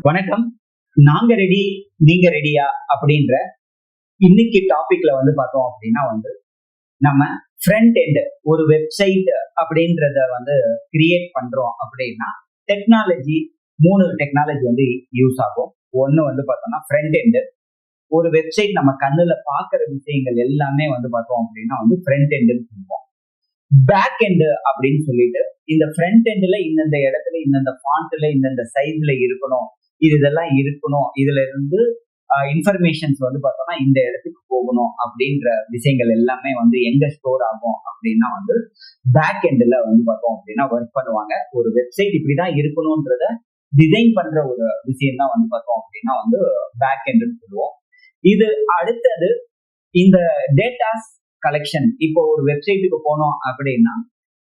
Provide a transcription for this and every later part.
வணக்கம். நாங்க ரெடி, நீங்க ரெடியா அப்படின்ற இன்னைக்கு டாபிக்ல பார்த்தோம் அப்படின்னா நம்ம ஃப்ரண்ட் எண்ட் ஒரு வெப்சைட் அப்படின்றத கிரியேட் பண்றோம் அப்படின்னா டெக்னாலஜி 3 டெக்னாலஜி யூஸ் ஆகும். ஒன்னு பார்த்தோம்னா ஃப்ரண்ட் எண்ட். ஒரு வெப்சைட் நம்ம கண்ணுல பாக்குற விஷயங்கள் எல்லாமே பார்த்தோம் அப்படின்னா ஃப்ரண்ட் எண்ட்னு சொல்லுவோம். பேக் எண்ட் அப்படின்னு சொல்லிட்டு இந்த ஃப்ரண்ட் எண்ட்ல இந்தந்த இடத்துல இந்தந்த ஃபாண்ட்ல இந்தந்த சைஸ்ல இருக்கணும், இதெல்லாம் இருக்கணும், இதுல இருந்து இன்ஃபர்மேஷன்ஸ் பார்த்தோம்னா இந்த இடத்துக்கு போகணும் அப்படின்ற விஷயங்கள் எல்லாமே எங்க ஸ்டோர் ஆகும் அப்படின்னா பேக் எண்ட்ல பார்த்தோம் அப்படின்னா ஒர்க் பண்ணுவாங்க. ஒரு வெப்சைட் இப்படிதான் இருக்கணும்ன்றத டிசைன் பண்ற ஒரு விஷயம் தான் பார்த்தோம் அப்படின்னா பேக் எண்ட்னு சொல்லுவோம். இது அடுத்தது இந்த டேட்டாஸ் கலெக்ஷன். இப்போ ஒரு வெப்சைட்டுக்கு போனோம் அப்படின்னா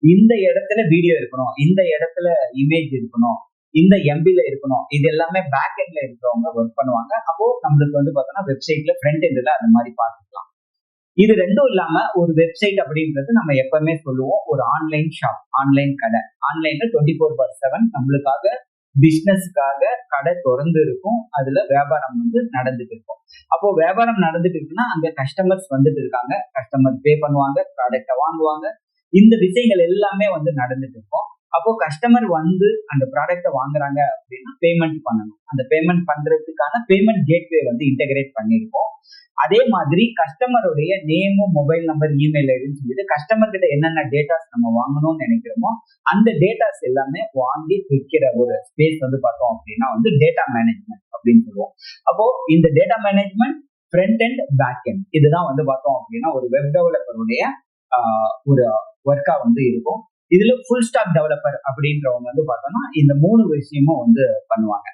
இந்த இடத்துல வீடியோ இருக்கணும், இந்த இடத்துல இமேஜ் இருக்கணும், இந்த எம்பில இருக்கணும், இது எல்லாமே பேக் எண்ட்ல இருக்கிறவங்க ஒர்க் பண்ணுவாங்க. அப்போ நம்மளுக்கு பார்த்தோம்னா வெப்சைட்ல ஃப்ரண்ட் எண்ட்ல அந்த மாதிரி பார்த்துக்கலாம். இது ரெண்டும் இல்லாம ஒரு வெப்சைட் அப்படின்றது நம்ம எப்பவுமே சொல்லுவோம் ஒரு ஆன்லைன் ஷாப், ஆன்லைன் கடை. ஆன்லைன்ல 24/7 நம்மளுக்காக பிசினஸ்க்காக கடை திறந்து இருக்கும், அதுல வியாபாரம் நடந்துட்டு இருக்கும். அப்போ வியாபாரம் நடந்துட்டு இருக்குன்னா அங்க கஸ்டமர்ஸ் வந்துட்டு இருக்காங்க, கஸ்டமர் பே பண்ணுவாங்க, ப்ராடக்ட வாங்குவாங்க, இந்த விஷயங்கள் எல்லாமே நடந்துட்டு இருக்கும். அப்போ கஸ்டமர் அந்த ப்ராடக்ட வாங்குறாங்க அப்படின்னா பேமெண்ட் பண்ணணும். அந்த பேமெண்ட் பண்றதுக்கான பேமெண்ட் கேட்வே இன்டகிரேட் பண்ணியிருக்கோம். அதே மாதிரி கஸ்டமருடைய நேமும் மொபைல் நம்பர் இமெயில் ஐடின்னு சொல்லிட்டு கஸ்டமர் கிட்ட என்னென்ன டேட்டாஸ் நம்ம வாங்கணும்னு நினைக்கிறோமோ அந்த டேட்டாஸ் எல்லாமே வாங்கி வைக்கிற ஒரு ஸ்பேஸ் பார்த்தோம் அப்படின்னா டேட்டா மேனேஜ்மெண்ட் அப்படின்னு சொல்லுவோம். அப்போ இந்த data management front and back end இதுதான் பார்த்தோம் அப்படின்னா ஒரு வெப் டெவலப்பருடைய ஒரு ஒர்க்கா இருக்கும். இதுல ஃபுல் ஸ்டாக் டெவலப்பர் அப்படின்றவங்க பார்த்தோம்னா இந்த 3 விஷயமும் பண்ணுவாங்க.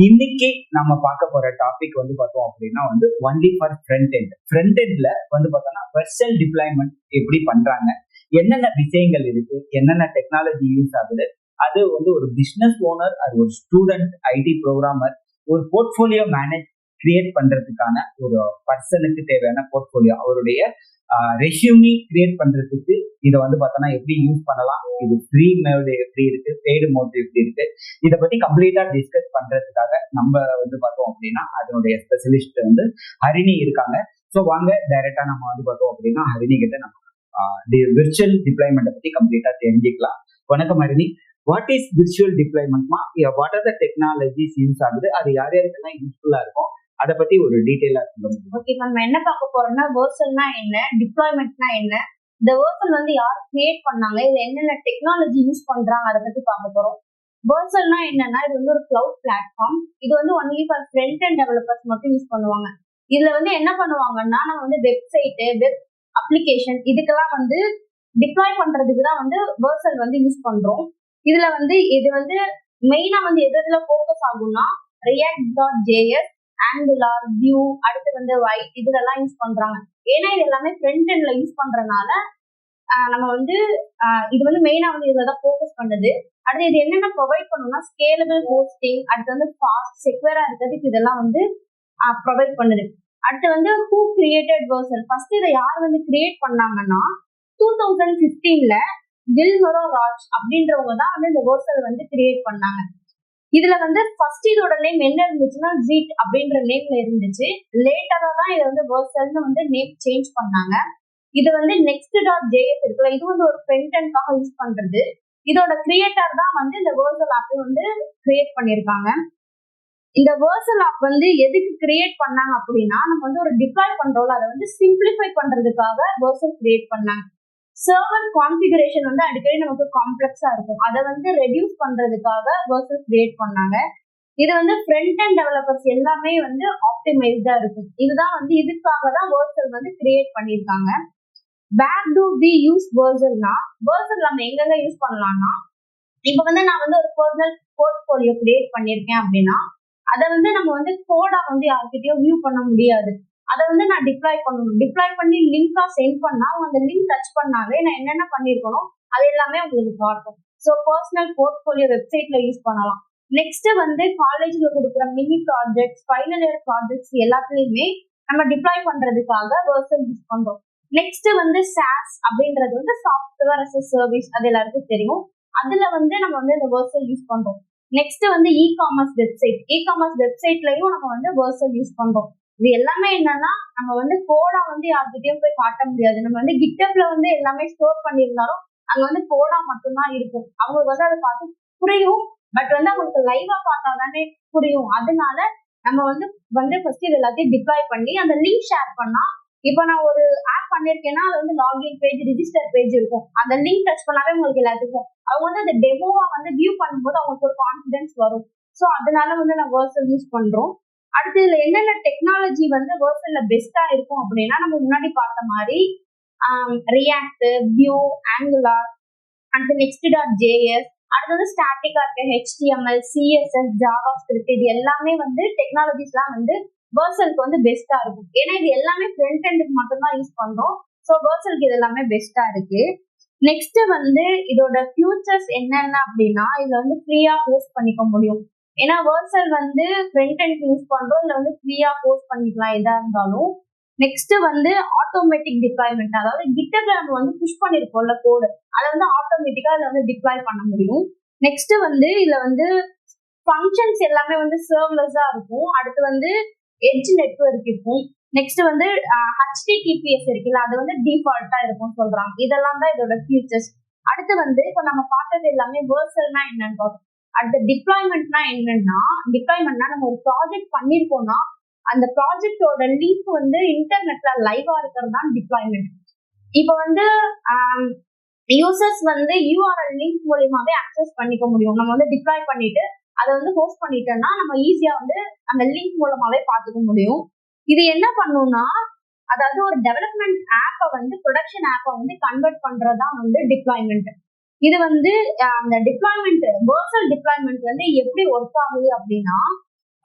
இன்னைக்கு நம்ம பார்க்க போற டாபிக் பார்த்தோம் அப்படின்னா only for front end. Front எண்ட்ல பார்த்தோம்னா வெர்ச்சுவல் டிப்ளாய்மெண்ட் எப்படி பண்றாங்க, என்னென்ன விஷயங்கள் இருக்கு, என்னென்ன டெக்னாலஜி யூஸ் ஆகுது, அது ஒரு பிசினஸ் ஓனர், அது ஒரு ஸ்டூடெண்ட், ஐடி ப்ரோக்ராமர், ஒரு போர்ட்ஃபோலியோ மேனேஜ் கிரியேட் பண்றதுக்கான ஒரு பர்சனுக்கு தேவையான போர்ட்ஃபோலியோ, அவருடைய ரெஸ்யூமி கிரியேட் பண்றதுக்கு இதை பார்த்தோம்னா எப்படி யூஸ் பண்ணலாம், இது ஃப்ரீ மோட் எப்படி இருக்கு, பெய்டு மோட் எப்படி இருக்கு, இதை பத்தி கம்ப்ளீட்டா டிஸ்கஸ் பண்றதுக்காக நம்ம பார்த்தோம் அப்படின்னா அதனுடைய ஸ்பெஷலிஸ்ட் ஹரிணி இருக்காங்க. ஸோ வாங்க டைரக்டா நம்ம பார்த்தோம் அப்படின்னா ஹரிணி கிட்ட நம்ம விர்ச்சுவல் டிப்ளாய்மெண்ட் பத்தி கம்ப்ளீட்டா தெரிஞ்சுக்கலாம். வணக்கம் ஹரிணி. வாட் இஸ் விர்ச்சுவல் டிப்ளாய்மெண்ட்மா? What are the technologies use ஆகுது, அது யார் யாருக்குன்னா யூஸ்ஃபுல்லா இருக்கும், அதை பத்தி ஒரு டீடைலா சொல்லுங்க. ஓகே, நம்ம என்ன பார்க்க போறோம்னா வெர்ச்சுவல்னா என்ன, டிப்ளாய்மெண்ட்னா என்ன, இந்த வெர்ச்சுவல் யார் கிரியேட் பண்ணாங்க, இதுல என்னென்ன டெக்னாலஜி யூஸ் பண்றாங்க அதை பத்தி பார்க்க போறோம். வெர்ச்சுவல்னா என்னன்னா இது ஒரு கிளவுட் பிளாட்ஃபார்ம். இது only for front and developers மட்டும் யூஸ் பண்ணுவாங்க. இதுல என்ன பண்ணுவாங்கன்னா நம்ம வெப்சைட், வெப் அப்ளிகேஷன் இதுக்கெல்லாம் டிப்ளாய் பண்றதுக்கு தான் வெர்ச்சுவல் யூஸ் பண்றோம். இதுல இது மெயினா எதுல ஃபோக்கஸ் ஆகும்னா react.js, ஆங்குலார், வியூ, அடுத்து ஒயிட் இதுலெல்லாம் யூஸ் பண்றாங்க. ஏன்னா இது எல்லாமே ஃப்ரண்ட் எண்ட்ல யூஸ் பண்றதுனால நம்ம இது மெயினா இதுலதான் ஃபோக்கஸ் பண்ணுது. அடுத்து இது என்னென்ன ப்ரொவைட் பண்ணும்னா ஸ்கேலபிள் ஹோஸ்டிங், அடுத்து ஃபாஸ்ட் செக்யூரா இருக்கிறதுக்கு இதெல்லாம் ப்ரொவைட் பண்ணுது. அடுத்து ஹூ கிரியேட்டட் வெர்ச்சுவல், ஃபர்ஸ்ட் இதை யார் கிரியேட் பண்ணாங்கன்னா 2015ல வில்மரோ ராஜ் அப்படின்றவங்க தான் இந்த வெர்ச்சுவல் கிரியேட் பண்ணாங்க. இதுல ஃபர்ஸ்ட் இதோட நேம் என்ன இருந்துச்சுன்னா ஜீட் அப்படின்ற நேம்ல இருந்துச்சு. லேட்டரா தான் இதை வெர்ச்சுவல்னு நேம் சேஞ்ச் பண்ணாங்க. இது next.js இருக்குல்ல, இது ஒரு ஃப்ரண்ட் எண்ட்காக யூஸ் பண்றது. இதோட கிரியேட்டர் தான் இந்த வெர்ச்சுவல் ஆப் கிரியேட் பண்ணிருக்காங்க. இந்த வெர்ச்சுவல் ஆப் எதுக்கு கிரியேட் பண்ணாங்க அப்படின்னா நம்ம ஒரு டிப்ளாய் பண்றோம்ல அதை சிம்பிளிஃபை பண்றதுக்காக வெர்ச்சுவல் கிரியேட் பண்ணாங்க. சர்வர் கான்ஃபிகரேஷன் அடிக்கடி நமக்கு காம்ப்ளெக்ஸா இருக்கும், அதை ரெடியூஸ் பண்றதுக்காக வெர்ச்சுவல் கிரியேட் பண்ணாங்க. இது ஃப்ரண்ட் அண்ட் டெவலப்பர்ஸ் எல்லாமே ஆப்டிமைஸ்டா இருக்கும். இதுதான் இதுக்காக தான் வெர்ச்சுவல் கிரியேட் பண்ணிருக்காங்க. வேர் டு வி யூஸ் வெர்ச்சுவல்னா, வெர்ச்சுவல் நம்ம எங்கெங்க யூஸ் பண்ணலாம்னா, இப்ப நான் ஒரு பர்சனல் போர்ட்ஃபோலியோ கிரியேட் பண்ணிருக்கேன் அப்படின்னா அதை நம்ம கோடா யார்கிட்டயும் வியூ பண்ண முடியாது. அதை நான் டிப்ளாய் பண்ணணும். டிப்ளாய் பண்ணி லிங்கா சென்ட் பண்ணா அந்த லிங்க் டச் பண்ணாவே நான் என்னென்ன பண்ணிருக்கணும் அது எல்லாமே உங்களுக்கு காட்டும். ஸோ பர்சனல் போர்ட்ஃபோலியோ வெப்சைட்ல யூஸ் பண்ணலாம். நெக்ஸ்ட் காலேஜ்ல கொடுக்குற mini projects, final year projects எல்லாத்துலயுமே நம்ம டிப்ளாய் பண்றதுக்காக வெர்ச்சுவல் யூஸ் பண்றோம். நெக்ஸ்ட் SaaS அப்படின்றது சாஃப்ட்வேர் அஸ் எ சர்வீஸ், அது எல்லாருக்கும் தெரியும். அதுல நம்ம இந்த வெர்ச்சுவல் யூஸ் பண்றோம். நெக்ஸ்ட் வந்து இ-காமர்ஸ் வெப்சைட்லயும் நம்ம வந்து வெர்சல் யூஸ் பண்றோம். இது எல்லாமே என்னன்னா நம்ம வந்து கோடா வந்து யார்கிட்டயும் போய் காட்ட முடியாது. நம்ம வந்து கிட்டப்ல வந்து எல்லாமே ஸ்டோர் பண்ணியிருந்தாலும் அங்க வந்து கோடா மட்டும்தான் இருக்கும். அவங்களுக்கு வந்து அதை பார்த்து புரியும், பட் வந்து அவங்களுக்கு லைவா பார்த்தா தானே புரியும். அதனால நம்ம வந்து ஃபர்ஸ்ட் இது எல்லாத்தையும் டிப்ளாய் பண்ணி அந்த லிங்க் ஷேர் பண்ணா, இப்போ நான் ஒரு ஆப் பண்ணிருக்கேன்னா அது வந்து லாகின் பேஜ், ரிஜிஸ்டர் பேஜ் இருக்கும். அந்த லிங்க் டச் பண்ணாவே உங்களுக்கு எல்லாத்துக்கும் அவங்க வந்து அந்த டெமோவா வந்து வியூ பண்ணும்போது அவங்களுக்கு ஒரு கான்ஃபிடன்ஸ் வரும். ஸோ அதனால வந்து நான் வெர்சல் யூஸ் பண்றோம். அடுத்து இதுல என்னென்ன டெக்னாலஜி வந்து வெர்சல்ல பெஸ்டா இருக்கும் அப்படின்னா, நம்ம முன்னாடி பார்த்த மாதிரி ரியாக்ட், வியூ, ஆங்குலார், அடுத்து next.js, அடுத்தது ஸ்டாட்டிக்கா இருக்க HTML, CSS, ஜாவா ஸ்கிரிப்ட், இது எல்லாமே வந்து டெக்னாலஜிஸ்லாம் வந்து வெர்சலுக்கு வந்து பெஸ்டா இருக்கும். ஏன்னா இது எல்லாமே ஃப்ரண்ட் எண்டுக்கு மட்டும்தான் யூஸ் பண்றோம். ஸோ வெர்சலுக்கு இது எல்லாமே பெஸ்டா இருக்கு. நெக்ஸ்ட் வந்து இதோட ஃபியூச்சர்ஸ் என்னென்ன அப்படின்னா, இதுல வந்து ஃப்ரீயா போஸ்ட் பண்ணிக்க முடியும். ஏன்னா வெர்சல் வந்து ஃப்ரண்ட் எண்ட் யூஸ் பண்றோம், இதுல வந்து ஃப்ரீயா போஸ்ட் பண்ணிக்கலாம் எதா இருந்தாலும். நெக்ஸ்ட் வந்து ஆட்டோமேட்டிக் டிப்ளாய்மெண்ட், அதாவது கிட்டப்ல நம்ம வந்து புஷ் பண்ணிருக்கோம்ல கோடு, அதை வந்து ஆட்டோமேட்டிக்கா இதுல வந்து டிப்ளாய் பண்ண முடியும். நெக்ஸ்ட் வந்து இதுல வந்து ஃபங்க்ஷன்ஸ் எல்லாமே வந்து சர்வ்லெஸ்ஸா இருக்கும். அடுத்து வந்து எட்ஜ் நெட்வொர்க் இருக்கும். நெக்ஸ்ட் வந்து HTTPS இருக்குல்ல, அது வந்து டிஃபால்ட்டா இருக்கும் சொல்றாங்க. இதெல்லாம் தான் இதோட ஃபியூச்சர்ஸ். அடுத்து வந்து இப்போ நம்ம பார்த்தது எல்லாமே வெர்சல்னா என்னன்னு பார்த்தோம். அடுத்து டிப்ளாய்மெண்ட்னா என்னன்னா, நம்ம ஒரு ப்ராஜெக்ட் பண்ணிருக்கோம்னா அந்த ப்ராஜெக்டோட லிங்க் வந்து இன்டர்நெட்ல லைவா இருக்கிறது தான் டிப்ளாய்மெண்ட். இப்போ வந்து யூசர்ஸ் வந்து URL லிங்க் மூலியமாவே அக்சஸ் பண்ணிக்க முடியும். நம்ம வந்து டிப்ளாய் பண்ணிட்டு அதை வந்து ஹோஸ்ட் பண்ணிட்டோம்னா நம்ம ஈஸியா வந்து அந்த லிங்க் மூலமாவே பார்த்துக்க முடியும். இது என்ன பண்ணும்னா, அதாவது ஒரு டெவலப்மெண்ட் ஆப்பை வந்து ப்ரொடக்ஷன் ஆப்பை வந்து கன்வெர்ட் பண்றதுதான் வந்து டிப்ளாய்மெண்ட். இது வந்து அந்த டிப்ளாய்மெண்ட், வெர்சல் டிப்ளாய்மெண்ட் வந்து எப்படி ஒர்க் ஆகுது அப்படின்னா,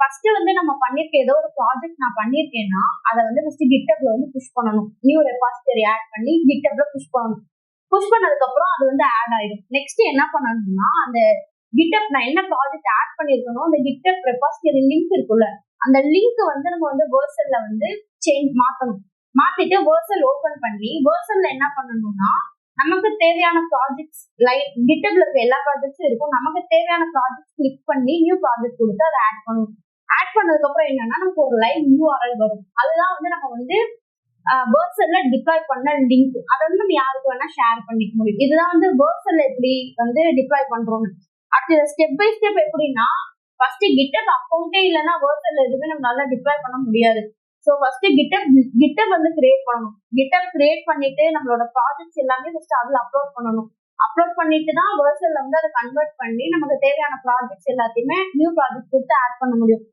ஃபர்ஸ்ட் வந்து நம்ம பண்ணிருக்க ஏதோ ஒரு ப்ராஜெக்ட் நான் பண்ணிருக்கேன்னா அதை வந்து ஃபர்ஸ்ட் கிட்டப்ல வந்து புஷ் பண்ணணும். நியூ ரெபாசிட்டரி ஆட் பண்ணி கிட்டப்ல புஷ் பண்ணணும். புஷ் பண்ணதுக்கு அப்புறம் அது வந்து ஆட் ஆயிடும். நெக்ஸ்ட் என்ன பண்ணணும்னா, அந்த கிட்டப் நான் என்ன ப்ராஜெக்ட் ஆட் பண்ணிருக்கணும், அந்த கிட்டப் ரெபாசிட்டரி லிங்க் இருக்குல்ல, அந்த லிங்க் வந்து நம்ம வந்து வெர்சல்ல வந்து மாத்தணும். மாத்திட்டு வெர்சல் ஓபன் பண்ணி வெர்சல்ல என்ன பண்ணணும்னா, நமக்கு தேவையான ப்ராஜெக்ட்ஸ் கிட்டப்ல இருக்க எல்லா ப்ராஜெக்ட்ஸும் இருக்கும். நமக்கு தேவையான ப்ராஜெக்ட் கிளிக் பண்ணி நியூ ப்ராஜெக்ட் கொடுத்து அதை ஆட் பண்ணணும். ஆட் பண்ணதுக்கு அப்புறம் என்னன்னா நமக்கு ஒரு லைவ் URL வரும். அதுதான் வந்து நம்ம வந்து வெர்சல்ல டிப்ளாய் பண்ண லிங்க். அதை வந்து நம்ம யாருக்கு வேணா ஷேர் பண்ணிக்க முடியும். இதுதான் வந்து வெர்சல்ல எப்படி வந்து டிப்ளாய் பண்றோம்னு. அடுத்து ஸ்டெப் பை ஸ்டெப் எப்படின்னா, ஃபர்ஸ்ட் கிட்டப் அக்கௌண்டே இல்லைன்னா வெர்சல்ல எதுவுமே நம்மளால டிப்ளாய் பண்ண முடியாது. ஸோ ஃபர்ஸ்ட் கிட்டப் வந்து கிரியேட் பண்ணணும். கிட்டப் கிரியேட் பண்ணிட்டு நம்மளோட ப்ராஜெக்ட்ஸ் எல்லாமே ஃபர்ஸ்ட் அதுல அப்லோட் பண்ணணும். அப்லோட் பண்ணிட்டு தான் வெர்சல்ல வந்து அதை கன்வெர்ட் பண்ணி நமக்கு தேவையான ப்ராஜெக்ட்ஸ் எல்லாத்தையுமே நியூ ப்ராஜெக்ட் கொடுத்து ஆட் பண்ண முடியும்.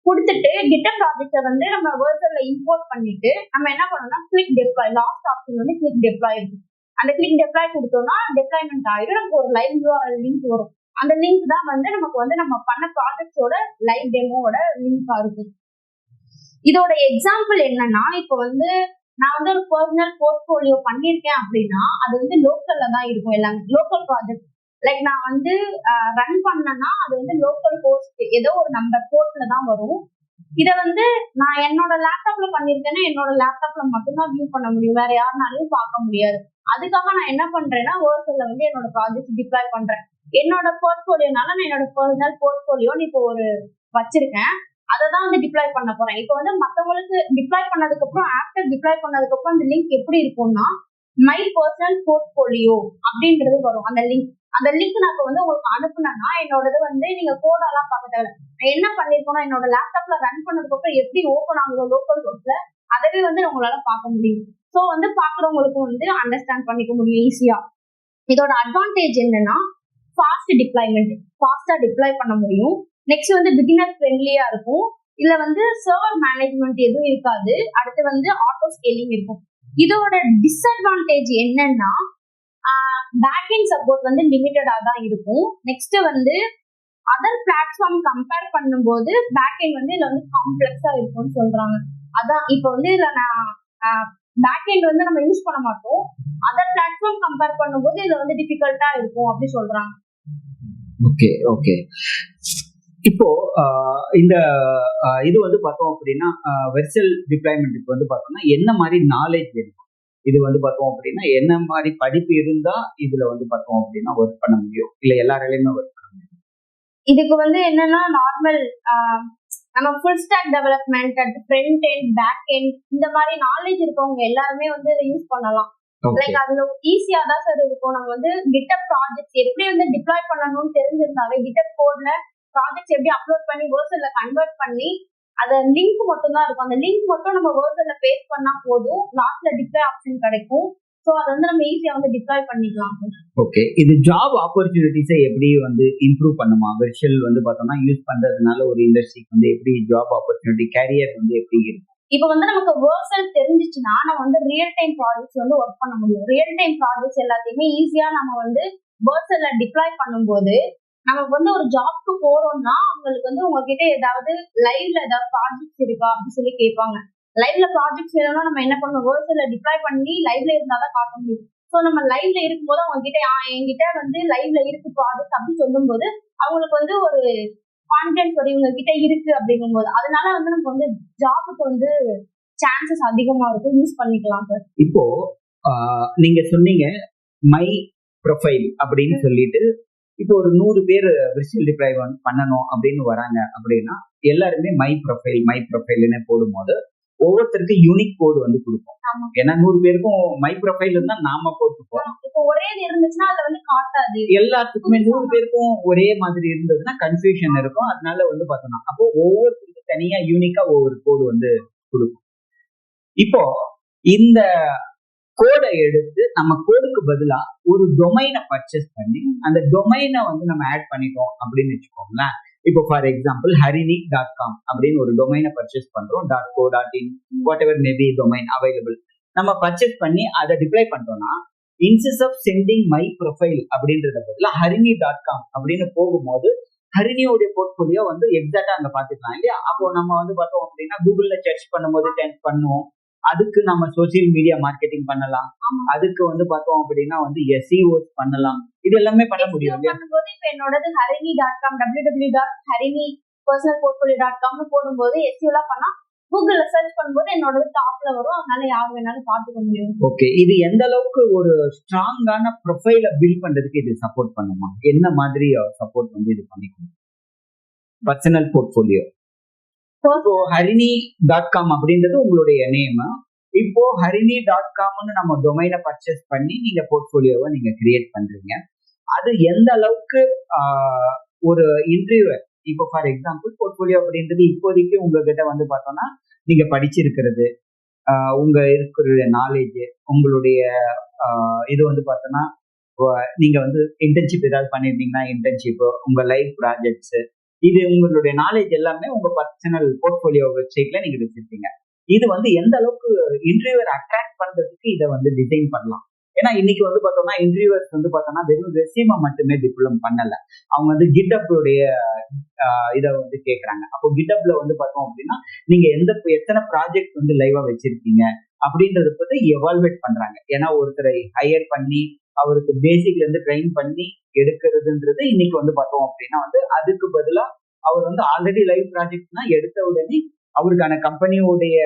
கொடுத்துட்டு கிட்டப் ப்ராஜெக்டை வந்து நம்ம வெர்சல்ல இம்போர்ட் பண்ணிட்டு நம்ம என்ன பண்ணணும்னா கிளிக் டெப்ளாய், லாஸ்ட் ஆப்ஷன் வந்து கிளிக் டெப்ளாய் இருக்கு. அந்த கிளிக் டெப்ளாய் கொடுத்தோம்னா டெப்ளாய்மெண்ட் ஆயிடும். நமக்கு ஒரு லைவ் URL லிங்க் வரும். அந்த லிங்க் தான் வந்து நமக்கு வந்து நம்ம பண்ண ப்ராஜெக்ட்ஸோட லைவ் டெமோவோட லிங்கா இருக்கும். இதோட எக்ஸாம்பிள் என்னன்னா, இப்போ வந்து நான் வந்து ஒரு பர்சனல் போர்ட்ஃபோலியோ பண்ணியிருக்கேன் அப்படின்னா அது வந்து லோக்கல்ல தான் இருக்கும். எல்லாமே லோக்கல் ப்ராஜெக்ட். லைக் நான் வந்து ரன் பண்ணேன்னா அது வந்து லோக்கல் ஹோஸ்ட் ஏதோ ஒரு நம்பர் போர்ட்ல தான் வரும். இதை வந்து நான் என்னோட லேப்டாப்ல பண்ணிருக்கேன்னா என்னோட லேப்டாப்ல மட்டும்தான் வியூ பண்ண முடியும், வேற யாருனாலையும் பார்க்க முடியாது. அதுக்காக நான் என்ன பண்றேன்னா வெர்சல்ல வந்து என்னோட ப்ராஜெக்ட் டிப்ளாய் பண்றேன். என்னோட போர்ட்ஃபோலியோனால நான் என்னோட பர்சனல் போர்ட்ஃபோலியோன்னு இப்போ ஒரு வச்சிருக்கேன். அதை தான் வந்து டிப்ளாய் பண்ண போறேன். இப்போ வந்து மற்றவங்களுக்கு டிப்ளாய் பண்ணதுக்கு அப்புறம் ஆஃப்டர் டிப்ளாய் பண்ணதுக்கு அப்புறம் அந்த லிங்க் எப்படி இருக்கும்னா, மை பர்சனல் போர்ட்ஃபோலியோ அப்படின்றது வரும். அந்த லிங்க் நான் வந்து உங்களுக்கு அனுப்புனேன்னா என்னோடது வந்து நீங்க கோடாலாம் பார்க்க தேவை. நான் என்ன பண்ணிருக்கோம்னா என்னோட லேப்டாப்ல ரன் பண்ணதுக்கு அப்புறம் எப்படி ஓப்பன் ஆகுதோ லோக்கல் ஹோஸ்ட்ல அதவே வந்து உங்களால பார்க்க முடியும். ஸோ வந்து பாக்குறவங்களுக்கு வந்து அண்டர்ஸ்டாண்ட் பண்ணிக்க முடியும் ஈஸியா. இதோட அட்வான்டேஜ் என்னன்னா, ஃபாஸ்ட் டிப்ளாய்மெண்ட், ஃபாஸ்டா டிப்ளாய் பண்ண முடியும். நெக்ஸ்ட் வந்து பிகினர் ஃப்ரெண்ட்லியா இருக்கும். இதுல வந்து சர்வர் மேனேஜ்மெண்ட் எதுவும் இருக்காது. அடுத்து வந்து ஆட்டோ ஸ்கேலிங் இருக்கும். இதோட டிஸ்அட்வான்டேஜ் என்னன்னா, பேக்எண்ட் சப்போர்ட் வந்து லிமிட்டடா தான் இருக்கும். நெக்ஸ்ட் வந்து அதர் பிளாட்ஃபார்ம் கம்பேர் பண்ணும்போது பேக்எண்ட் வந்து இதுல வந்து காம்ப்ளெக்ஸா இருக்கும்னு சொல்றாங்க. அதான் இப்போ வந்து இதுல நான் பேக்எண்ட் வந்து நம்ம யூஸ் பண்ண மாட்டோம். அதர் பிளாட்ஃபார்ம் கம்பேர் பண்ணும்போது இதுல வந்து டிஃபிகல்ட்டா இருக்கும் அப்படி சொல்றாங்க. Okay okay. இப்போ இந்த இது வந்து பார்த்தோம் அப்படின்னா வெர்சல் டிப்ளாய்மெண்ட்டுக்கு வந்து பார்த்தோம்னா என்ன மாதிரி நாலேஜ் வேணும்? இது வந்து பார்த்தோம் அப்படின்னா என்ன மாதிரி படிப்பு இருந்தா இதுல வந்து பார்த்தோம் அப்படின்னா ஒர்க் பண்ண முடியும், இல்ல எல்லாராலையுமே ஒர்க் பண்ண முடியும்? இதுக்கு வந்து என்னன்னா நார்மல் நம்ம full stack development, front end, back end, இந்த மாதிரி நாலேஜ் இருக்கவங்க எல்லாருமே வந்து இதை யூஸ் பண்ணலாம். லைக் அதுல ஈஸியா தான் சார் இருக்கும். நம்ம வந்து GitHub ப்ராஜெக்ட்ஸ் எப்படி வந்து டிப்ளாய் பண்ணணும்னு தெரிஞ்சிருந்தாவே GitHub கோட்ல ப்ராஜெக்ட்ஸ் எப்படி அப்லோட் பண்ணி வேர்ஷன்ல கன்வெர்ட் பண்ணி அத லிங்க் மட்டும் தான் இருக்கும். அந்த லிங்க் மட்டும் நம்ம வேர்ஷன்ல பேஸ்ட் பண்ணா போதும், லாஸ்ட்ல டிப்ளாய் ஆப்ஷன் கிடைக்கும். சோ அதை வந்து நம்ம ஈஸியா வந்து டிப்ளாய் பண்ணிக்கலாம். ஓகே, இது ஜாப் ஆப்பர்ச்சுனிட்டிஸை எப்படி வந்து இம்ப்ரூவ் பண்ணுமா? வெர்ச்சுவல் வந்து பார்த்தோம்னா யூஸ் பண்றதுனால ஒரு இண்டஸ்ட்ரிக்கு வந்து எப்படி ஜாப் ஆப்பர்ச்சுனிட்டி, கேரியர் வந்து எப்படி இருக்கும்? இப்போ வந்து நமக்கு வேர்சல் தெரிஞ்சிச்சுன்னா நம்ம வந்து ரியல் டைம் ப்ராஜெக்ட்ஸ் வந்து ஒர்க் பண்ண முடியும். ரியல் டைம் ப்ராஜெக்ட்ஸ் எல்லாத்தையுமே ஈஸியா நம்ம வந்து வேர்சல்ல டிப்ளாய் பண்ணும்போது நமக்கு வந்து ஒரு ஜாப்க்கு போறோம்னா அவங்களுக்கு வந்து உங்ககிட்ட ஏதாவது லைவ்ல ஏதாவது ப்ராஜெக்ட்ஸ் இருக்கா அப்படின்னு சொல்லி கேட்பாங்க. லைவ்ல ப்ராஜெக்ட்ஸ் வேணும்னா நம்ம என்ன பண்ணணும், வேர்சல்ல டிப்ளாய் பண்ணி லைவ்ல இருந்தாதான் காட்ட முடியும். ஸோ நம்ம லைவ்ல இருக்கும்போது அவங்க கிட்ட என்கிட்ட வந்து லைவ்ல இருக்கு ப்ராஜெக்ட் அப்படின்னு சொல்லும்போது அவங்களுக்கு வந்து ஒரு கான்ஃபிடன்ஸ் வரும் இவங்க கிட்ட இருக்கு அப்படிங்கும்போது. அதனால வந்து நம்ம வந்து ஜாபுக்கு வந்து சான்சஸ் அதிகமா இருக்கும், யூஸ் பண்ணிக்கலாம் சார். இப்போ நீங்க சொன்னீங்க மை ப்ரொஃபைல் அப்படின்னு சொல்லிட்டு இப்போ ஒரு 100 பேர் விர்ச்சுவல் டிப்ளாய் பண்ணணும் அப்படின்னு வராங்க அப்படின்னா எல்லாருமே மை ப்ரொஃபைல்னு போடும்போது ஒவ்வொருத்தருக்கு யூனிக் கோடு வந்து கொடுப்போம். ஏன்னா 100 பேருக்கும் மை ப்ரொஃபைல் இருந்தா நாம போட்டுப்போம். இப்போ ஒரே இருந்துச்சுன்னா அதை வந்து காட்டாது. எல்லாத்துக்குமே 100 பேருக்கும் ஒரே மாதிரி இருந்ததுன்னா கன்ஃபியூஷன் இருக்கும். அதனால வந்து பார்த்தோம்னா அப்போ ஒவ்வொருத்தருக்கும் தனியா யூனிக்கா ஒவ்வொரு கோடு வந்து கொடுக்கும். இப்போ இந்த கோடை எடுத்து நம்ம கோடுக்கு பதிலா ஒரு டொமைனை பர்ச்சேஸ் பண்ணி அந்த டொமைனை வந்து நம்ம ஆட் பண்ணிட்டோம் அப்படின்னு வச்சுக்கோங்களேன். இப்போ ஃபார் எக்ஸாம்பிள் harini.com அப்படின்னு ஒரு டொமைனை பர்ச்சேஸ் பண்றோம். .co .in whatever may be domain available. நம்ம பர்ச்சேஸ் பண்ணி அதை டிப்ளை பண்ணிட்டோம்னா instead of sending my profile அப்படின்றத பதிலா harini.com அப்படின்னு போகும்போது ஹரிணியோடைய போர்ட்ஃபோலியோ வந்து எக்ஸாக்டா அங்க பாத்துக்கலாம் இல்லையா? அப்போ நம்ம வந்து பார்த்தோம் அப்படின்னா கூகுள்ல சர்ச் பண்ணும்போது டென்ஸ் பண்ணுவோம். அதுக்கு நம்ம சோசியல் மீடியா மார்க்கெட்டிங் பண்ணலாம். அதுக்கு வந்து பார்த்தோம் அப்படின்னா வந்து SEOs பண்ணலாம். இது எல்லாமே பண்ண முடியும். பண்ணும்போது இப்போ என்னோடது harini.com www.harini-personalportfolio.com போடும்போது SEOலாம் பண்ணா கூகுள்ல சர்ச் பண்ணும்போது என்னோட டாப்ல வரும். அதனால யார் வேணாலும் பார்த்துக்க முடியும். ஓகே, இது எந்த அளவுக்கு ஒரு ஸ்ட்ராங்கான ப்ரொஃபைலை பில்ட் பண்றதுக்கு இது சப்போர்ட் பண்ணுமா? என்ன மாதிரி சப்போர்ட் வந்து இது பண்ணிக்கணும்? பர்சனல் போர்ட்ஃபோலியோ இப்போ harini.com அப்படின்றது உங்களுடைய நேம். இப்போ harini.comனு நம்ம டொமைனை பர்ச்சேஸ் பண்ணி நீங்க போர்ட்ஃபோலியோவை நீங்க கிரியேட் பண்றீங்க. அது எந்த அளவுக்கு ஒரு இன்டர்வியூவர் இப்போ ஃபார் எக்ஸாம்பிள் போர்ட்ஃபோலியோ அப்படின்றது இப்போதைக்கு உங்ககிட்ட வந்து பார்த்தோம்னா நீங்க படிச்சிருக்கிறது, உங்க இருக்கிற நாலேஜ், உங்களுடைய இது வந்து பார்த்தோம்னா நீங்க வந்து இன்டர்ன்ஷிப் ஏதாவது பண்ணிருந்தீங்கன்னா இன்டர்ன்ஷிப், உங்க லைஃப் ப்ராஜெக்ட்ஸ், இது உங்களுடைய நாலேஜ் எல்லாமே உங்க பர்சனல் போர்ட்ஃபோலியோ வெப்சைட்ல நீங்க வச்சிருக்கீங்க. இது வந்து எந்த அளவுக்கு இன்டர்வியூவர் அட்ராக்ட் பண்றதுக்கு இதை வந்து டிசைன் பண்ணலாம். ஏன்னா இன்னைக்கு வந்து பார்த்தோம்னா இன்டர்வியூவர்ஸ் வந்து பார்த்தோம்னா வெறும் ரெஸ்யூமை மட்டுமே டிப்ளம் பண்ணல, அவங்க வந்து GitHub-உடைய இதை வந்து கேட்கறாங்க. அப்போ GitHub-ல வந்து பார்த்தோம் அப்படின்னா நீங்க எத்தனை ப்ராஜெக்ட் வந்து லைவா வச்சிருக்கீங்க அப்படின்றத பத்தி எவால்வேட் பண்றாங்க. ஏன்னா ஒருத்தரை ஹையர் பண்ணி அவருக்கு பேசிக்ல இருந்து ட்ரெயின் பண்ணி எடுக்கிறதுன்றது இன்னைக்கு வந்து பார்த்தோம் அப்படின்னா வந்து அதுக்கு பதிலா அவர் வந்து ஆல்ரெடி லைவ் ப்ராஜெக்ட்னா எடுத்த உடனே அவருக்கான கம்பெனியோடைய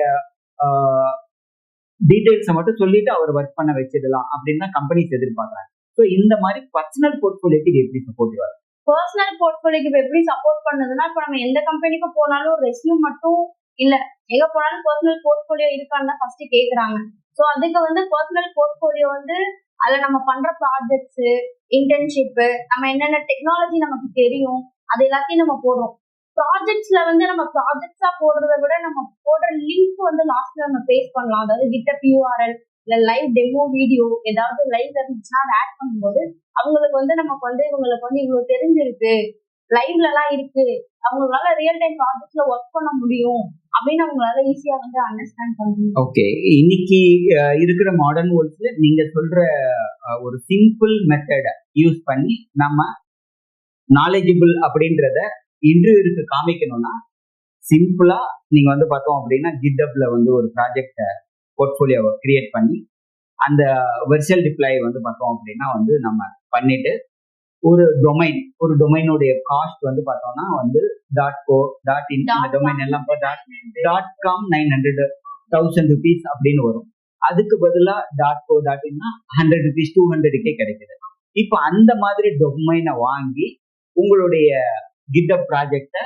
டீடைல்ஸை மட்டும் சொல்லிட்டு அவர் ஒர்க் பண்ண வச்சிடலாம் அப்படின்னு தான் கம்பெனிஸ் எதிர்பார்க்கறாங்க. ஸோ இந்த மாதிரி பர்சனல் போர்ட்ஃபோலியோக்கு இது எப்படி சப்போர்ட்டிவா இருக்கும்? பர்சனல் போர்ட்ஃபோலியோக்கு எப்படி சப்போர்ட் பண்ணுதுன்னா இப்போ நம்ம எந்த கம்பெனிக்கு போனாலும் ரெஸ்யூம் மட்டும் இல்ல, எங்க போனாலும் பர்சனல் போர்ட்ஃபோலியோ இருக்கான்னு தான் ஃபர்ஸ்ட் கேக்குறாங்க. ஸோ அதுக்கு வந்து பர்சனல் போர்ட்ஃபோலியோ வந்து அதுல நம்ம பண்ற ப்ராஜெக்ட்ஸ், இன்டர்ன்ஷிப், நம்ம என்னென்ன டெக்னாலஜி நமக்கு தெரியும் அது எல்லாத்தையும் நம்ம போடுறோம். ப்ராஜெக்ட்ஸ்ல வந்து நம்ம ப்ராஜெக்ட்ஸா போடுறத விட நம்ம போடுற லிங்க் வந்து லாஸ்ட்ல நம்ம பேஸ்ட் பண்ணலாம். அதாவது GitHub URL இல்ல லைவ் டெமோ வீடியோ ஏதாவது லைவ் இருந்துச்சுன்னா அதை ஆட் பண்ணும்போது அவங்களுக்கு வந்து நமக்கு வந்து இவங்களுக்கு வந்து இவ்வளவு தெரிஞ்சிருக்கு, லைவ்ல எல்லாம் இருக்கு, அவங்களால ரியல் டைம் ப்ராஜெக்ட்ல ஒர்க் பண்ண முடியும் அப்படின்னு அவங்களால ஈஸியா வந்து அண்டர்ஸ்டாண்ட் பண்ணணும். ஓகே, இன்னைக்கு இருக்கிற மாடர்ன் வேர்ல்ட்ஸ்ல நீங்க சொல்ற ஒரு சிம்பிள் மெத்தடை யூஸ் பண்ணி நம்ம நாலேஜபிள் அப்படின்றத இன்டர்வியூருக்கு காமிக்கணும்னா சிம்பிளா நீங்க வந்து பார்த்தோம் அப்படின்னா GitHub-ல வந்து ஒரு ப்ராஜெக்ட் போர்ட்ஃபோலியோவை கிரியேட் பண்ணி அந்த வெர்ச்சுவல் டிப்ளாய் வந்து பார்த்தோம் அப்படின்னா வந்து நம்ம பண்ணிட்டு ஒரு டொமைனுடைய காஸ்ட் வந்து பார்த்தோம்னா வந்து .co .in இந்த டொமைன் எல்லாம் .com 900,000 rupees அப்படின்னு வரும். அதுக்கு பதிலா .co .inனா 100 rupees 200K கிடைக்குது. இப்போ அந்த மாதிரி டொமைனை வாங்கி உங்களுடைய GitHub ப்ராஜெக்டை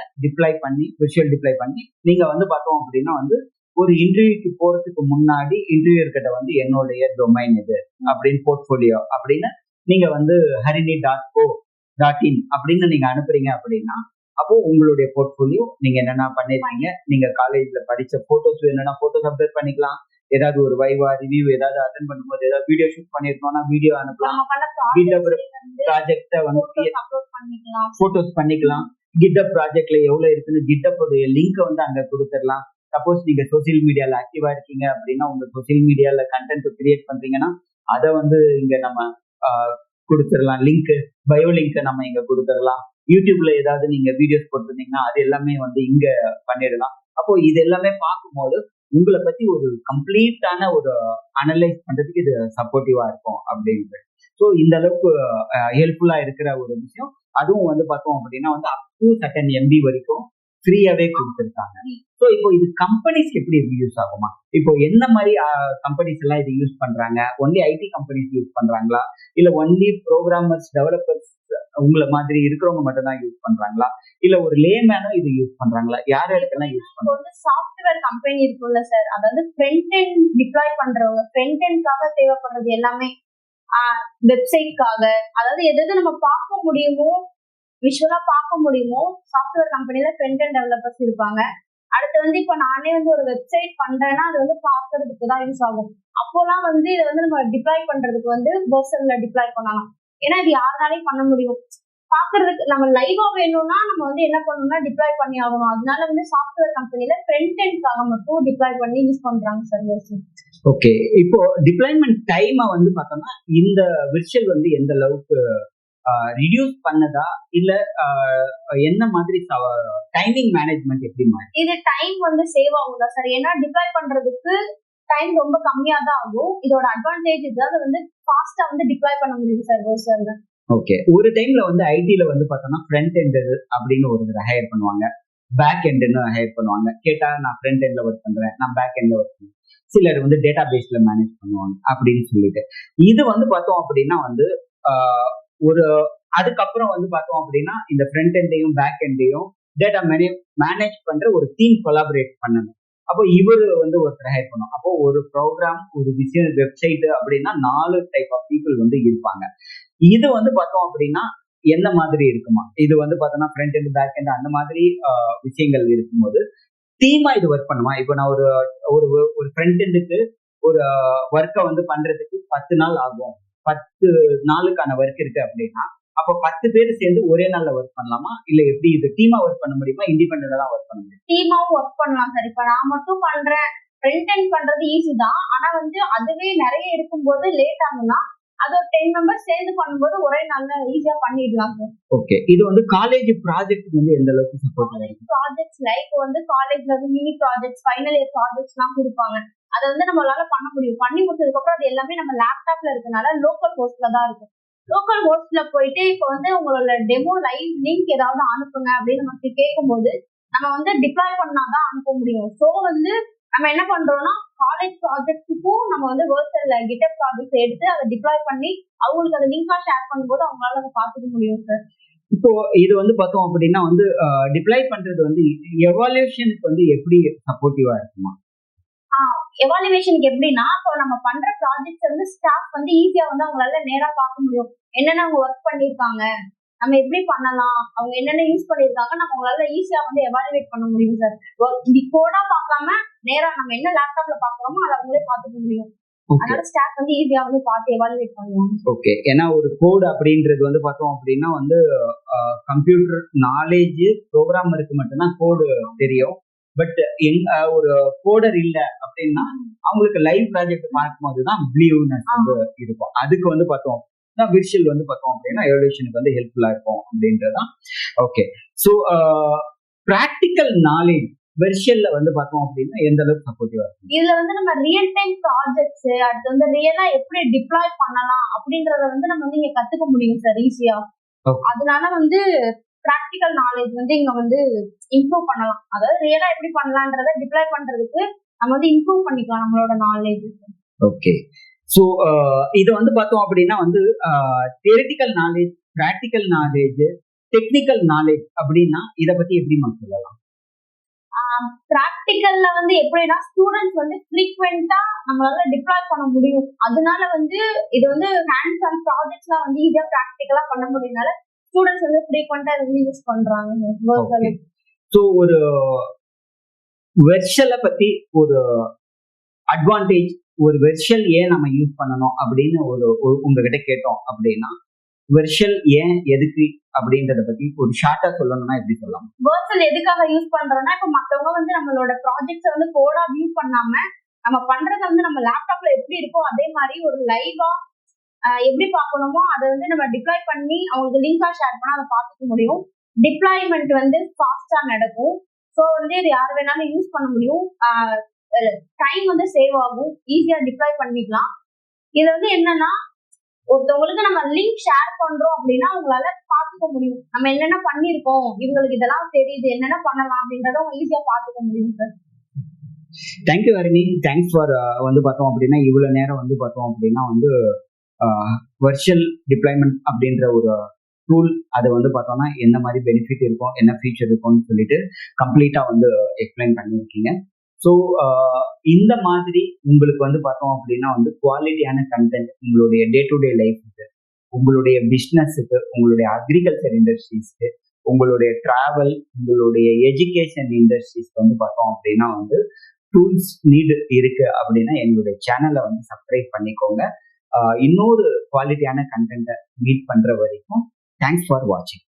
விஷுவல் டிப்ளை பண்ணி நீங்க வந்து பார்த்தோம் அப்படின்னா வந்து ஒரு இன்டர்வியூக்கு போறதுக்கு முன்னாடி இன்டர்வியூர் கிட்ட வந்து என்னுடைய டொமைன் இது அப்படின்னு போர்ட்ஃபோலியோ அப்படின்னு நீங்க வந்து harini.co.in அப்படின்னு நீங்க அனுப்புறீங்க அப்படின்னா அப்போ உங்களுடைய போர்ட்ஃபோலியோ நீங்க என்னென்ன பண்ணிருக்கீங்க, நீங்க காலேஜ்ல படிச்ச போட்டோஸ் வேணும்னா போட்டோஸ் அப்டேட் பண்ணிக்கலாம், ஏதாவது ஒரு வைவா ரிவ்யூ ஏதாவது அட்டென்ட் பண்ணும்போது ஏதாவது வீடியோ ஷூட் பண்ணிருக்கோம்னா வீடியோ அனுப்பலாம், GitHub ப்ராஜெக்ட வந்து போட்டோஸ் பண்ணிக்கலாம், GitHub ப்ராஜெக்ட்ல எவ்வளவு இருக்குன்னு GitHub உடைய லிங்க் வந்து அங்க கொடுத்துடலாம். சப்போஸ் நீங்க சோசியல் மீடியால ஆக்டிவா இருக்கீங்க அப்படின்னா உங்க சோசியல் மீடியால கண்டென்ட் கிரியேட் பண்றீங்கன்னா அதை வந்து இங்க நம்ம கொடுத்துடலாம், லிங்க் பயோ லிங்க் நம்ம இங்க கொடுத்துடலாம். யூடியூப்ல ஏதாவது நீங்க வீடியோஸ் போட்டிருந்தீங்கன்னா அது எல்லாமே வந்து இங்க பண்ணிடலாம். அப்போ இது எல்லாமே பார்க்கும்போது உங்களை பத்தி ஒரு கம்ப்ளீட்டான ஒரு அனலைஸ் பண்றதுக்கு இது சப்போர்ட்டிவா இருக்கும் அப்படின்ட்டு. ஸோ இந்த அளவுக்கு ஹெல்ப்ஃபுல்லா இருக்கிற ஒரு விஷயம். அதுவும் வந்து பார்த்தோம் அப்படின்னா வந்து அப் டு சர்டன் MB வரைக்கும் ஃப்ரீயாவே கொடுத்துருக்காங்க. ஸோ இப்போ இது கம்பெனிஸ்க்கு எப்படி யூஸ் ஆகுமா? இப்போ என்ன மாதிரி கம்பெனிஸ் எல்லாம் இது யூஸ் பண்றாங்க? ஒன்லி ஐடி கம்பெனிஸ் யூஸ் பண்றாங்களா, இல்ல ஒன்லி ப்ரோக்ராமர்ஸ் டெவலப்பர்ஸ் உங்களை மாதிரி இருக்கிறவங்க மட்டும் தான் யூஸ் பண்றாங்களா, இல்ல ஒரு லேமேனும் இது யூஸ் பண்றாங்களா, யார் யாருக்கெல்லாம் யூஸ் பண்றாங்க? சாஃப்ட்வேர் கம்பெனி இருக்குல்ல சார், அதாவது ஃப்ரண்ட் எண்ட் டிப்ளாய் பண்றவங்க, ஃப்ரண்ட் எண்ட்காக தேவைப்படுறது எல்லாமே, வெப்சைட்காக, அதாவது எதாவது நம்ம பார்க்க முடியுமோ விஷுவலா பார்க்க முடியுமோ சாஃப்ட்வேர் கம்பெனில ஃப்ரண்ட் எண்ட் டெவலப்பர்ஸ் இருப்பாங்க. அடுத்து வந்து இப்போ நானே வந்து ஒரு வெப்சைட் பண்றேன்னா அது வந்து பார்க்கறதுக்கு தான் யூஸ் ஆகும். அப்போலாம் வந்து இதை வந்து நம்ம டிப்ளாய் பண்றதுக்கு வந்து வெர்சல்ல டிப்ளாய் பண்ணலாம். ஏன்னா இது யாருனாலையும் பண்ண முடியும். பாக்குறதுக்கு நம்ம லைவா வேணும்னா நம்ம வந்து என்ன பண்ணணும்னா டிப்ளாய் பண்ணி ஆகணும். அதனால வந்து சாஃப்ட்வேர் கம்பெனில ஃப்ரண்ட் எண்ட்காக மட்டும் டிப்ளாய் பண்ணி யூஸ் பண்றாங்க சர்வர்ஸ். ஓகே, இப்போ டிப்ளாய்மெண்ட் டைமை வந்து பார்த்தோம்னா இந்த விர்ச்சுவல் வந்து எந்த அளவுக்கு ரிடியூஸ் பண்ணதா இல்ல என்ன மாதிரி டைமிங் மேனேஜ்மெண்ட் எப்படி மாதிரி? இது டைம் வந்து சேவ் ஆகுதா சார்? ஏன்னா டிப்ளாய் பண்றதுக்கு டைம் ரொம்ப கம்மியா தான் ஆகும். இதோட அட்வான்டேஜ் இதாவது வந்து ஃபாஸ்டா வந்து டிப்ளாய் பண்ண முடியும் சர்வர்ஸ்ல. ஓகே, ஒரு டைம்ல வந்து ஐடில வந்து பார்த்தோம்னா ஃப்ரண்ட் எண்ட் அப்படின்னு ஒரு ஹையர் பண்ணுவாங்க, பேக் எண்ட்னு ஹையர் பண்ணுவாங்க. கேட்டா நான் ஃப்ரண்ட் எண்ட்ல ஒர்க் பண்றேன், நான் பேக் எண்ட்ல ஒர்க் பண்றேன். சிலர் வந்து டேட்டா பேஸ்ல மேனேஜ் பண்ணுவாங்க அப்படின்னு சொல்லிட்டு. இது வந்து பார்த்தோம் அப்படின்னா வந்து ஒரு அதுக்கப்புறம் வந்து பார்த்தோம் அப்படின்னா இந்த ஃப்ரண்ட் எண்டையும் பேக் எண்டையும் டேட்டா மேனேஜ் பண்ற ஒரு டீம் கொலாபரேட் பண்ணணும். அப்போ இவர் வந்து ஒருத்தர் ஹையர் பண்ணும். அப்போ ஒரு ப்ரோக்ராம், ஒரு விஷயம், வெப்சைட் அப்படின்னா 4 டைப் ஆஃப் பீப்புள் வந்து இருப்பாங்க. இது வந்து பார்த்தோம் அப்படின்னா என்ன மாதிரி இருக்குமா? இது வந்து பார்த்தோம்னா ஃப்ரண்ட் எண்ட் பேக் எண்ட் அந்த மாதிரி விஷயங்கள் இருக்கும்போது டீமா இது ஒர்க் பண்ணுமா? இப்போ நான் ஒரு ஒரு ஒரு ஃப்ரண்ட் எண்டுக்கு ஒரு ஒர்க்கை வந்து பண்றதுக்கு 10 நாள் ஆகும், 10 நாளுக்கான ஒர்க் இருக்கு அப்படின்னா அப்போ 10 பேர் சேர்ந்து ஒரே நாள்ல ஒர்க் பண்ணலாமா, இல்ல எப்படி இது டீமா ஒர்க் பண்ண முடியுமா, இண்டிபெண்டா தான் ஒர்க் பண்ண முடியும்? டீமாவும் ஒர்க் பண்ணலாம் சார். இப்ப நான் மட்டும் பண்றேன், ஃப்ரண்ட் எண்ட் பண்றது ஈஸி தான். ஆனா வந்து அதுவே நிறைய இருக்கும்போது லேட் ஆகும்னா அது ஒரு 10 மெம்பர்ஸ் சேர்ந்து பண்ணும்போது ஒரே நாள்ல ஈஸியா பண்ணிடலாம் சார். ஓகே, இது வந்து காலேஜ் ப்ராஜெக்ட் வந்து எந்த அளவுக்கு சப்போர்ட் பண்ணுது? ப்ராஜெக்ட்ஸ் லைக் வந்து காலேஜ்ல வந்து mini projects, final year projects எல்லாம் கொடுப்பாங்க. அதை வந்து நம்மளால பண்ண முடியும். பண்ணி முடிச்சதுக்கு அப்புறம் அது எல்லாமே நம்ம லேப்டாப்ல இருக்கனால லோக்கல் ஹோஸ்ட்ல தான் இருக்கும். லோக்கல் ஹோஸ்ட்ல போயிட்டு இப்போ வந்து உங்களோட டெமோ லைவ் லிங்க் ஏதாவது அனுப்புங்க அப்படின்னு நமக்கு கேட்கும்போது நம்ம வந்து டிப்ளாய் பண்ணாதான் அனுப்ப முடியும். ஸோ வந்து நம்ம என்ன பண்றோம்னா காலேஜ் ப்ராஜெக்ட்டுக்கும் நம்ம வந்து வெர்சல்ல GitHub ப்ராஜெக்ட் எடுத்து அதை டிப்ளாய் பண்ணி அவங்களுக்கு அதை லிங்கா ஷேர் பண்ணும்போது அவங்களால அதை பார்த்துக்க முடியும் சார். இப்போ இது வந்து பார்த்தோம் அப்படின்னா வந்து டிப்ளாய் பண்றது வந்து எவாலுவேஷனுக்கு வந்து எப்படி சப்போர்ட்டிவா இருக்குமா? எவாலுவேஷனுக்கு எப்படின்னா இப்போ நம்ம பண்ற ப்ராஜெக்ட்ஸ் வந்து ஸ்டாஃப் வந்து ஈஸியா வந்து அவங்களால நேரா பார்க்க முடியும். என்னென்ன அவங்க ஒர்க் பண்ணிருக்காங்க, நம்ம எப்படி பண்ணலாம், அவங்க என்னென்ன யூஸ் பண்ணிருக்காங்க, நம்ம அவங்களால ஈஸியா வந்து எவாலுவேட் பண்ண முடியும் சார். இது கோடா பார்க்காம நேரா நம்ம என்ன லேப்டாப்ல பாக்குறோமோ அதை அவங்களே பார்த்துக்க முடியும். அதனால ஸ்டாஃப் வந்து ஈஸியா வந்து பார்த்து எவாலுவேட் பண்ணுவாங்க. ஓகே, ஏன்னா ஒரு கோட் அப்படின்றது வந்து பார்த்தோம் அப்படின்னா வந்து கம்ப்யூட்டர் நாலேஜ் ப்ரோக்ராமருக்கு மட்டும்தான் கோடு தெரியும். பட் ஒரு கோடர் இல்ல அப்படின்னா அவங்களுக்கு லைவ் ப்ராஜெக்ட் பார்க்கும்போது தான் பிளீவ்னஸ் வந்து இருக்கும். அதுக்கு வந்து பார்த்தோம் விர்ச்சுவல் வந்து பார்த்தோம் அப்படின்னா எவல்யூஷனுக்கு வந்து ஹெல்ப்ஃபுல்லா இருக்கும் அப்படின்றதுதான். ஓகே, ஸோ ப்ராக்டிக்கல் நாலேஜ் வெர்ஷன்ல வந்து பார்த்தோம் அப்படின்னா எந்த அளவுக்கு சப்போர்ட்டிவா இருக்கும்? இதுல வந்து நம்ம ரியல் டைம் ப்ராஜெக்ட்ஸ், அடுத்து வந்து ரியலா எப்படி டிப்ளாய் பண்ணலாம் அப்படின்றத வந்து நம்ம வந்து இங்க கத்துக்க முடியும் சார் ஈஸியா. அதனால வந்து பிராக்டிக்கல் நாலேஜ் வந்து இங்க வந்து இம்ப்ரூவ் பண்ணலாம். அதாவது ரியலா எப்படி பண்ணலான்றத டிப்ளாய் பண்றதுக்கு நம்ம வந்து இம்ப்ரூவ் பண்ணிக்கலாம் நம்மளோட நாலேஜ். ஓகே, ஸோ இது வந்து பார்த்தோம் அப்படின்னா வந்து theoretical knowledge, practical knowledge, technical knowledge அப்படின்னா இதை பத்தி எப்படி நம்ம சொல்லலாம்? ப்ராக்டிக்கல்ல வந்து எப்படின்னா ஸ்டூடெண்ட்ஸ் வந்து ஃப்ரீக்வெண்டா நம்மளால டிப்ளாய் பண்ண முடியும். அதனால வந்து இது வந்து ஹேண்ட்ஸ் ஆன் ப்ராஜெக்ட்ஸ்லாம் வந்து ஈஸியா ப்ராக்டிக்கலா பண்ண முடியும்னால ஸ்டூடெண்ட்ஸ் வந்து ஃப்ரீக்வெண்டா வந்து யூஸ் பண்றாங்க. ஸோ ஒரு வெர்ஷலை பத்தி ஒரு அட்வான்டேஜ், ஒரு வெர்ஷல் ஏன் நம்ம யூஸ் பண்ணணும் அப்படின்னு உங்ககிட்ட கேட்டோம் அப்படின்னா, வெர்ஷல் ஏன் எதுக்கு அப்படின்றத பத்தி ஒரு ஷார்ட்டா சொல்லணும்னா எப்படி சொல்லலாம்? வெர்சல் எதுக்காக யூஸ் பண்றோம்னா, இப்ப மத்தவங்க வந்து நம்மளோட ப்ராஜெக்ட்ஸ் வந்து கோடா வியூ பண்ணாம நம்ம பண்றத வந்து நம்ம லேப்டாப்ல எப்படி இருக்கோ அதே மாதிரி ஒரு லைவா எப்படி பார்க்கணுமோ அதை வந்து நம்ம டிப்ளாய் பண்ணி அவங்களுக்கு லிங்கா ஷேர் பண்ணா அதை பார்த்துக்க முடியும். டிப்ளாய்மெண்ட் வந்து ஃபாஸ்டா நடக்கும். ஸோ வந்து இது யார் வேணாலும் யூஸ் பண்ண முடியும். டைம் வந்து சேவ் ஆகும், ஈஸியா டிப்ளாய் பண்ணிக்கலாம். இது வந்து என்னன்னா, ஒருத்தவங்களுக்கு நம்ம லிங்க் ஷேர் பண்றோம் அப்படின்னா அவங்களால பார்த்துக்க முடியும் நம்ம என்னென்ன பண்ணிருக்கோம், இவங்களுக்கு இதெல்லாம் தெரியுது, என்னென்ன பண்ணலாம் அப்படின்றத அவங்க ஈஸியா பார்த்துக்க முடியும் sir. Thank you Harini. Thanks for வந்து பார்த்தோம் அப்படின்னா இவ்வளவு நேரம் வந்து பார்த்தோம் அப்படின்னா வந்து வெர்ச்சுவல் டிப்ளாய்மெண்ட் அப்படின்ற ஒரு டூல் அதை வந்து பார்த்தோம்னா என்ன மாதிரி பெனிஃபிட் இருக்கும், என்ன ஃபீச்சர் இருக்கும்னு சொல்லிட்டு கம்ப்ளீட்டா வந்து எக்ஸ்பிளைன் பண்ணியிருக்கீங்க. ஸோ இந்த மாதிரி உங்களுக்கு வந்து பார்த்தோம் அப்படின்னா வந்து குவாலிட்டியான கண்டென்ட் உங்களுடைய டே டு டே லைஃபுக்கு, உங்களுடைய பிஸ்னஸுக்கு, உங்களுடைய அக்ரிகல்ச்சர் இண்டஸ்ட்ரீஸ்க்கு, உங்களுடைய டிராவல், உங்களுடைய எஜுகேஷன் இண்டஸ்ட்ரீஸ்க்கு வந்து பார்த்தோம் அப்படின்னா வந்து டூல்ஸ் நீடு இருக்கு அப்படின்னா எங்களுடைய சேனலை வந்து சப்ஸ்கிரைப் பண்ணிக்கோங்க. இன்னொரு குவாலிட்டியான கண்டென்ட்டை மீட் பண்ற வரைக்கும் தேங்க்ஸ் ஃபார் வாட்சிங்.